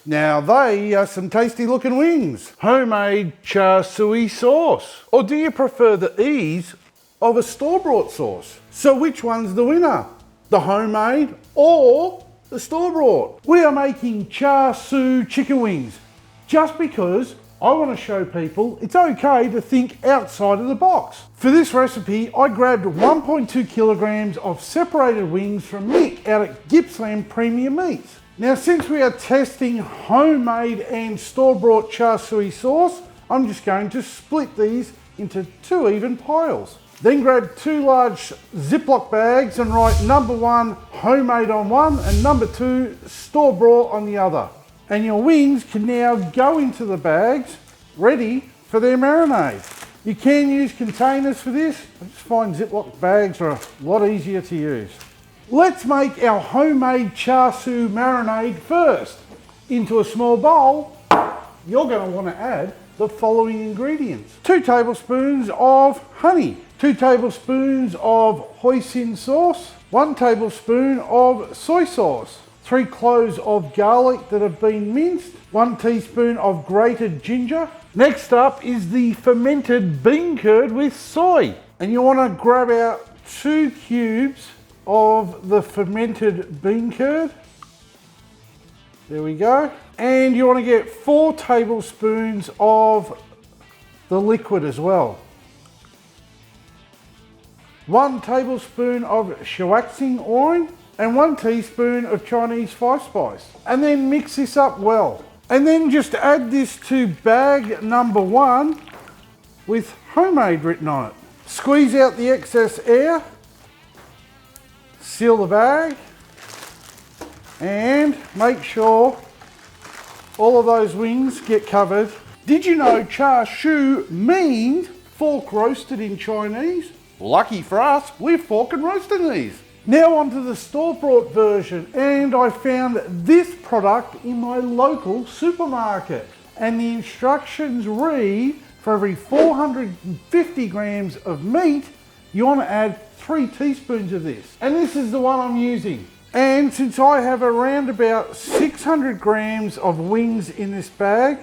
Now they are some tasty looking wings. Homemade Char Siu sauce. Or do you prefer the ease of a store-bought sauce? So which one's the winner? The homemade or the store-bought? We are making Char Siu chicken wings just because I want to show people it's okay to think outside of the box. For this recipe, I grabbed 1.2 kilograms of separated wings from Mick out at Gippsland Premium Meats. Now, since we are testing homemade and store-bought Char Siu sauce, I'm just going to split these into 2 even piles. Then grab 2 large Ziploc bags and write number 1 homemade on one and number 2 store-bought on the other. And your wings can now go into the bags, ready for their marinade. You can use containers for this. I just find Ziploc bags are a lot easier to use. Let's make our homemade Char Siu marinade first. Into a small bowl, you're going to want to add the following ingredients. 2 tablespoons of honey, 2 tablespoons of hoisin sauce, 1 tablespoon of soy sauce, 3 cloves of garlic that have been minced, 1 teaspoon of grated ginger. Next up is the fermented bean curd with soy. And you want to grab out 2 cubes of the fermented bean curd. There we go. And you want to get 4 tablespoons of the liquid as well. 1 tablespoon of Schueys oil and 1 teaspoon of Chinese spice. And then mix this up well. And then just add this to bag number 1 with homemade written on it. Squeeze out the excess air. Seal the bag and make sure all of those wings get covered. Did you know Char Siu means fork roasted in Chinese? Lucky for us, we're fork and roasting these. Now onto the store-bought version, and I found this product in my local supermarket. And the instructions read, for every 450 grams of meat, you want to add 3 teaspoons of this. And this is the one I'm using. And since I have around about 600 grams of wings in this bag,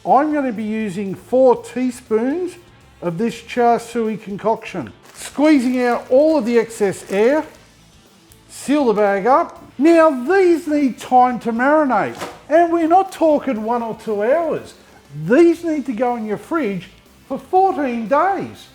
I'm going to be using 4 teaspoons of this Char Siu concoction. Squeezing out all of the excess air, seal the bag up. Now these need time to marinate, and we're not talking 1 or 2 hours. These need to go in your fridge for 14 days.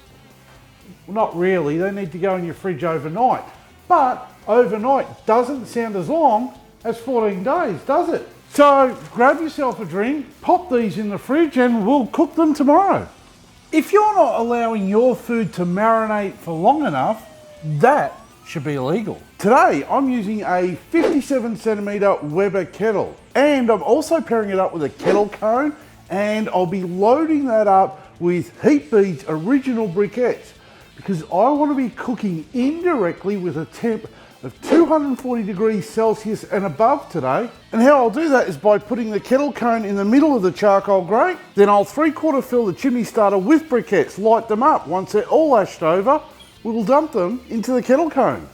Well, not really, they need to go in your fridge overnight. But overnight doesn't sound as long as 14 days, does it? So grab yourself a drink, pop these in the fridge, and we'll cook them tomorrow. If you're not allowing your food to marinate for long enough, that should be illegal. Today, I'm using a 57 centimeter Weber kettle, and I'm also pairing it up with a kettle cone, and I'll be loading that up with Heat Beads original briquettes, because I want to be cooking indirectly with a temp of 240 degrees Celsius and above today. And how I'll do that is by putting the kettle cone in the middle of the charcoal grate. Then I'll 3/4 fill the chimney starter with briquettes, light them up. Once they're all ashed over, we will dump them into the kettle cone.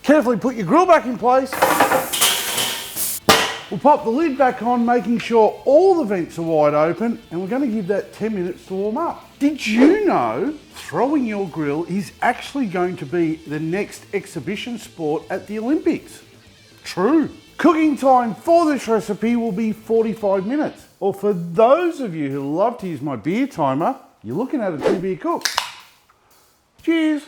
Carefully put your grill back in place. We'll pop the lid back on, making sure all the vents are wide open, and we're going to give that 10 minutes to warm up. Did you know throwing your grill is actually going to be the next exhibition sport at the Olympics? True. Cooking time for this recipe will be 45 minutes. Or for those of you who love to use my beer timer, you're looking at a 2-beer cook. Cheers.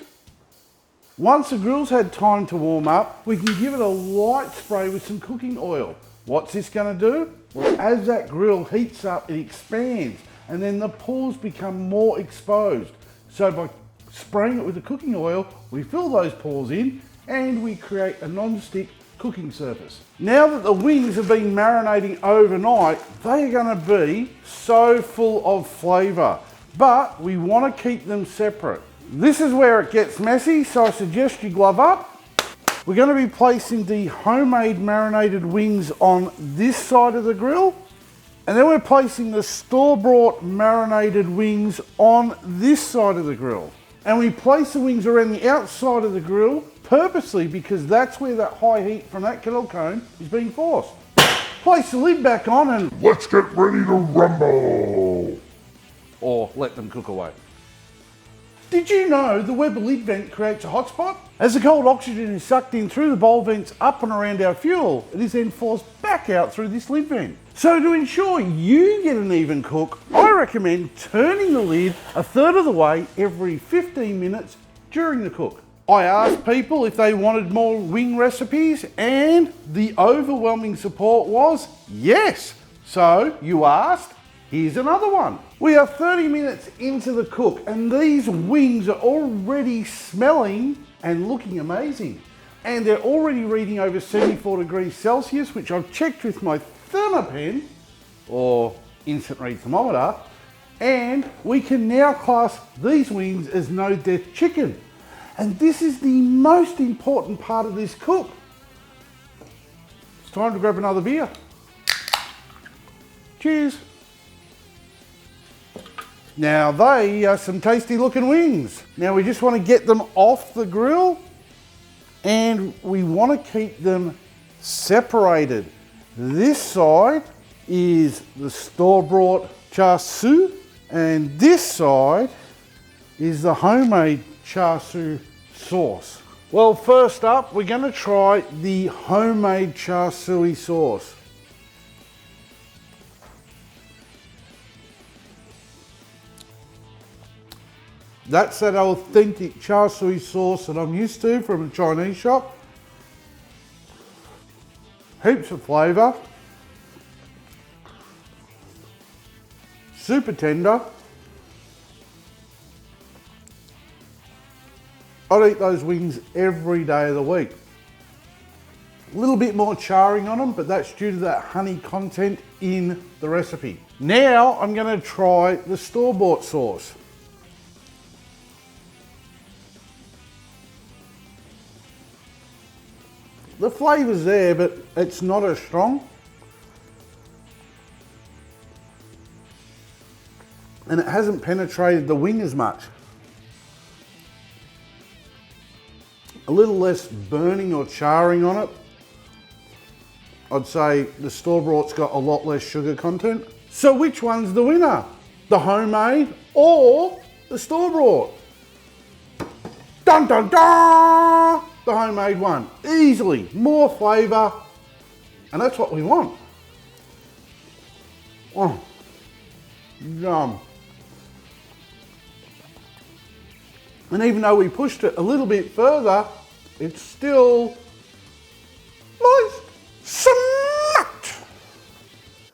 Once the grill's had time to warm up, we can give it a light spray with some cooking oil. What's this going to do? Well, as that grill heats up, it expands, and then the pores become more exposed. So by spraying it with the cooking oil, we fill those pores in, and we create a non-stick cooking surface. Now that the wings have been marinating overnight, they are going to be so full of flavour, but we want to keep them separate. This is where it gets messy, so I suggest you glove up. We're going to be placing the homemade marinated wings on this side of the grill, and then we're placing the store-bought marinated wings on this side of the grill. And we place the wings around the outside of the grill purposely because that's where that high heat from that kettle cone is being forced. Place the lid back on and Let's get ready to rumble. or let them cook away. Did you know the Weber lid vent creates a hotspot? As the cold oxygen is sucked in through the bowl vents up and around our fuel, it is then forced back out through this lid vent. So to ensure you get an even cook, I recommend turning the lid a third of the way every 15 minutes during the cook. I asked people if they wanted more wing recipes and the overwhelming support was yes. So you asked, here's another one. We are 30 minutes into the cook and these wings are already smelling and looking amazing. And they're already reading over 74 degrees Celsius, which I've checked with my thermopen or instant read thermometer. And we can now class these wings as no death chicken. And this is the most important part of this cook. It's time to grab another beer. Cheers. Now they are some tasty looking wings. Now we just want to get them off the grill and we want to keep them separated. This side is the store-bought Char Siu and this side is the homemade Char Siu sauce. Well, first up, we're going to try the homemade Char Siu sauce. That's that authentic Char Siu sauce that I'm used to from a Chinese shop. Heaps of flavour. Super tender. I'd eat those wings every day of the week. A little bit more charring on them, but that's due to that honey content in the recipe. Now I'm going to try the store-bought sauce. The flavour's there, but it's not as strong. And it hasn't penetrated the wing as much. A little less burning or charring on it. I'd say the store-bought's got a lot less sugar content. So which one's the winner? The homemade or the store-bought? Dun dun dun! The homemade one. Easily, more flavour, and that's what we want. Oh, yum. And even though we pushed it a little bit further, it's still